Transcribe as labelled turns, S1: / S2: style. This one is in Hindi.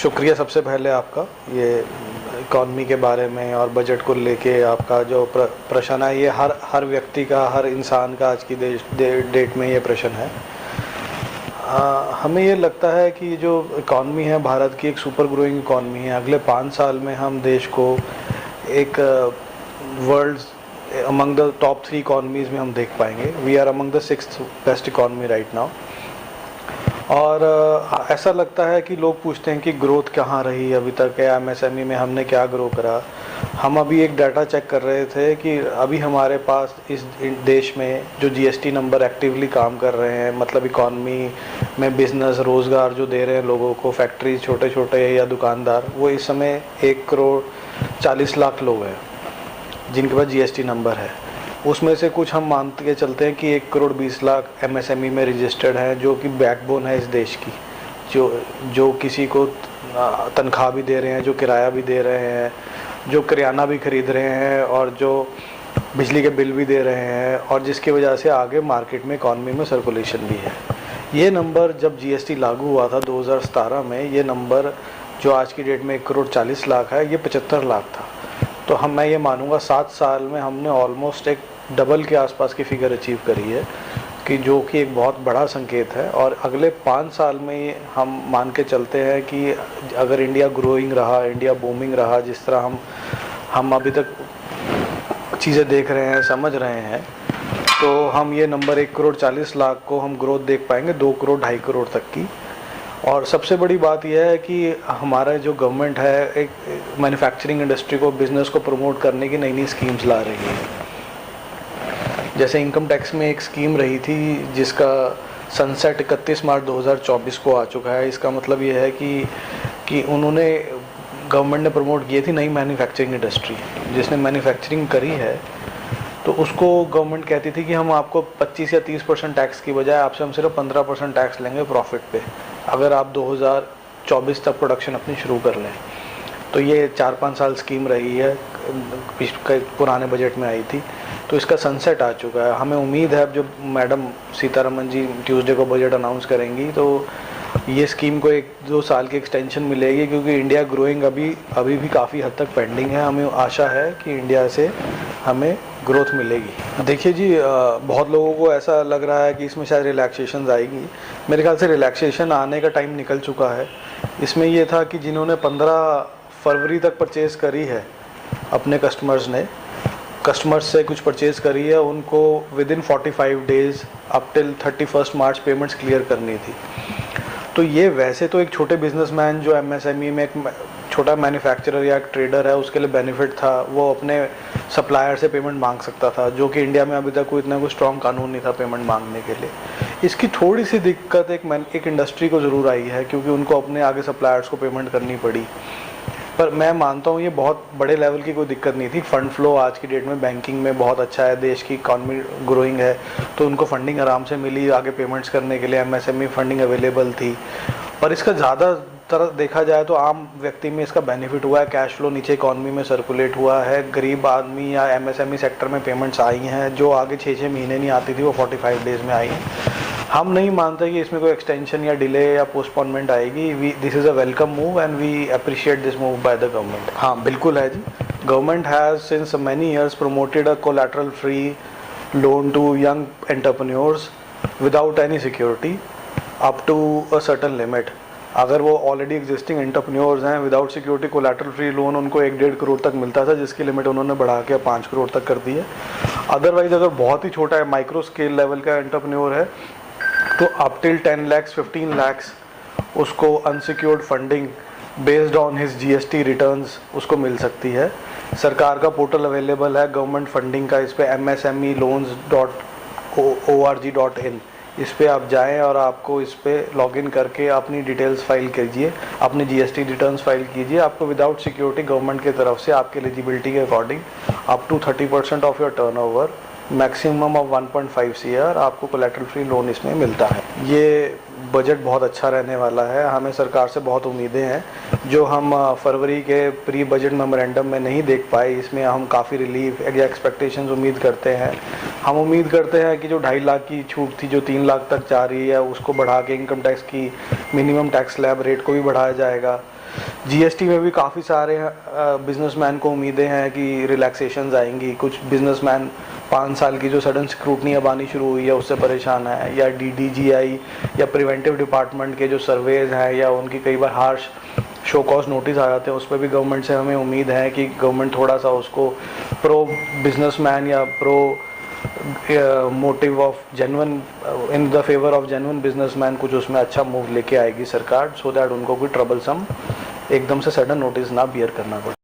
S1: शुक्रिया सबसे पहले आपका, ये इकॉनमी के बारे में और बजट को लेके आपका जो प्रश्न है, ये हर व्यक्ति का, हर इंसान का आज की डेट में ये प्रश्न है। हमें ये लगता है कि जो इकॉनमी है भारत की, एक सुपर ग्रोइंग इकॉनमी है। अगले 5 साल में हम देश को एक world among the top 3 economies में हम देख पाएंगे। We are among the 6th best economy right now. और ऐसा लगता है कि लोग पूछते हैं कि ग्रोथ कहाँ रही अभी तक, या एमएसएमई में हमने क्या ग्रो करा। हम अभी एक डाटा चेक कर रहे थे कि अभी हमारे पास इस देश में जो जीएसटी नंबर एक्टिवली काम कर रहे हैं, मतलब इकॉनमी में बिजनेस रोज़गार जो दे रहे हैं लोगों को, फैक्ट्री छोटे छोटे या दुकानदार, वो इस समय 1 करोड़ 40 लाख लोग हैं जिनके पास जीएसटी नंबर है। उसमें से कुछ हम मान के चलते हैं कि 1 करोड़ 20 लाख एमएसएमई में रजिस्टर्ड हैं, जो कि बैकबोन है इस देश की, जो किसी को तनख्वाह भी दे रहे हैं, जो किराया भी दे रहे हैं, जो करियाना भी खरीद रहे हैं, और जो बिजली के बिल भी दे रहे हैं, और जिसकी वजह से आगे मार्केट में, इकॉनमी में सर्कुलेशन भी है। ये नंबर जब जीएसटी लागू हुआ था 2017 में, ये नंबर जो आज की डेट में 1 करोड़ 40 लाख है, ये 75 लाख था। तो मैं ये मानूंगा 7 साल में हमने ऑलमोस्ट एक डबल के आसपास की फिगर अचीव करी है, कि जो कि एक बहुत बड़ा संकेत है। और अगले 5 साल में हम मान के चलते हैं कि अगर इंडिया ग्रोइंग रहा, इंडिया बूमिंग रहा, जिस तरह हम अभी तक चीज़ें देख रहे हैं, समझ रहे हैं, तो हम ये नंबर 1 करोड़ 40 लाख को हम ग्रोथ देख पाएंगे 2 करोड़ 2.5 करोड़ तक की। और सबसे बड़ी बात यह है कि हमारा जो गवर्नमेंट है, एक मैन्युफैक्चरिंग इंडस्ट्री को, बिज़नेस को प्रमोट करने की नई नई स्कीम्स ला रही है। जैसे इनकम टैक्स में एक स्कीम रही थी जिसका सनसेट 31 मार्च 2024 को आ चुका है। इसका मतलब ये है कि उन्होंने, गवर्नमेंट ने प्रमोट की थी नई मैन्युफैक्चरिंग इंडस्ट्री। जिसने मैन्युफैक्चरिंग करी है तो उसको गवर्नमेंट कहती थी कि हम आपको 25 या 30% टैक्स की बजाय आपसे हम सिर्फ 15% टैक्स लेंगे प्रॉफिट पे, अगर आप 2024 तक प्रोडक्शन अपनी शुरू कर लें। तो ये 4-5 साल स्कीम रही है, पुराने बजट में आई थी। तो इसका सनसेट आ चुका है। हमें उम्मीद है अब जो मैडम सीतारमन जी ट्यूसडे को बजट अनाउंस करेंगी, तो ये स्कीम को 1-2 साल की एक्सटेंशन मिलेगी, क्योंकि इंडिया ग्रोइंग अभी भी काफ़ी हद तक पेंडिंग है। हमें आशा है कि इंडिया से हमें ग्रोथ मिलेगी। देखिए जी, बहुत लोगों को ऐसा लग रहा है कि इसमें शायद रिलैक्सेशन आएगी। मेरे ख्याल से रिलैक्सेशन आने का टाइम निकल चुका है। इसमें ये था कि जिन्होंने 15 फरवरी तक परचेज़ करी है, अपने कस्टमर्स से कुछ परचेज़ करी है, उनको विदिन 45 डेज़ अप टिल 31 मार्च पेमेंट्स क्लियर करनी थी। तो ये वैसे तो एक छोटे बिजनेसमैन जो एमएसएमई में एक छोटा मैन्युफैक्चरर या एक ट्रेडर है, उसके लिए बेनिफिट था। वो अपने सप्लायर से पेमेंट मांग सकता था, जो कि इंडिया में अभी तक कोई इतना कोई स्ट्रॉन्ग कानून नहीं था पेमेंट मांगने के लिए। इसकी थोड़ी सी दिक्कत एक इंडस्ट्री को ज़रूर आई है, क्योंकि उनको अपने आगे सप्लायर्स को पेमेंट करनी पड़ी। पर मैं मानता हूँ ये बहुत बड़े लेवल की कोई दिक्कत नहीं थी। फंड फ्लो आज की डेट में बैंकिंग में बहुत अच्छा है, देश की इकॉनमी ग्रोइंग है, तो उनको फंडिंग आराम से मिली आगे पेमेंट्स करने के लिए। एमएसएमई फंडिंग अवेलेबल थी। और इसका ज़्यादातर देखा जाए तो आम व्यक्ति में इसका बेनिफिट हुआ है। कैश फ्लो नीचे इकॉनमी में सर्कुलेट हुआ है। गरीब आदमी या एमएसएमई सेक्टर में पेमेंट्स आई हैं, जो आगे 6-6 महीने नहीं आती थी, वो 45 डेज़ में आई हैं। हम नहीं मानते कि इसमें कोई एक्सटेंशन या डिले या पोस्टपोनमेंट आएगी। This is a welcome move and we appreciate this move by the government. हाँ, बिल्कुल है जी। Government has since many years promoted a collateral free loan to young entrepreneurs without any security up to a certain limit. अगर वो ऑलरेडी एग्जिस्टिंग एंटरप्रेन्योर्स हैं, without security collateral free loan उनको 1-1.5 करोड़ तक मिलता था, जिसकी लिमिट उन्होंने बढ़ा के 5 करोड़ तक कर दी है। अदरवाइज अगर बहुत ही छोटा है, माइक्रो स्केल लेवल का एंटरप्रेन्योर है, तो अप टिल 10 lakhs 15 lakhs उसको unsecured funding based on his GST returns उसको मिल सकती है। सरकार का पोर्टल अवेलेबल है गवर्नमेंट फंडिंग का, इस पे msmeloans.org.in, इस पे आप जाएं और आपको इस पे लॉगिन करके अपनी डिटेल्स फाइल कीजिए, अपनी जीएसटी रिटर्न्स फाइल कीजिए। आपको विदाउट सिक्योरिटी गवर्नमेंट की तरफ से आपके एलिजिबिलिटी के according up to 30% of your turnover, maximum of 1.5 CR आपको कोलैटरल फ्री लोन इसमें मिलता है। ये बजट बहुत अच्छा रहने वाला है। हमें सरकार से बहुत उम्मीदें हैं, जो हम फरवरी के प्री बजट मेमोरेंडम में नहीं देख पाए। इसमें हम काफ़ी रिलीफ या एक्सपेक्टेशंस उम्मीद करते हैं। हम उम्मीद करते हैं कि जो 2.5 लाख की छूट थी, जो 3 लाख तक जा रही है, उसको बढ़ा के इनकम टैक्स की मिनिमम टैक्स स्लैब रेट को भी बढ़ाया जाएगा। जीएसटी में भी काफ़ी सारे बिजनेसमैन को उम्मीदें हैं कि रिलैक्सेशंस आएंगी। कुछ बिजनेसमैन 5 साल की जो सडन स्क्रूटनी अब आनी शुरू हुई है उससे परेशान है, या डीडीजीआई या प्रिवेंटिव डिपार्टमेंट के जो सर्वेज हैं या उनकी कई बार हार्श शो कॉज नोटिस आ जाते हैं, उस पर भी गवर्नमेंट से हमें उम्मीद है कि गवर्नमेंट थोड़ा सा उसको प्रो बिजनेसमैन या pro motive of genuine in the favour of genuine businessman कुछ उसमें अच्छा मूव लेके आएगी सरकार, सो दैट उनको कोई ट्रबलसम एकदम से सडन नोटिस ना बियर करना पड़े।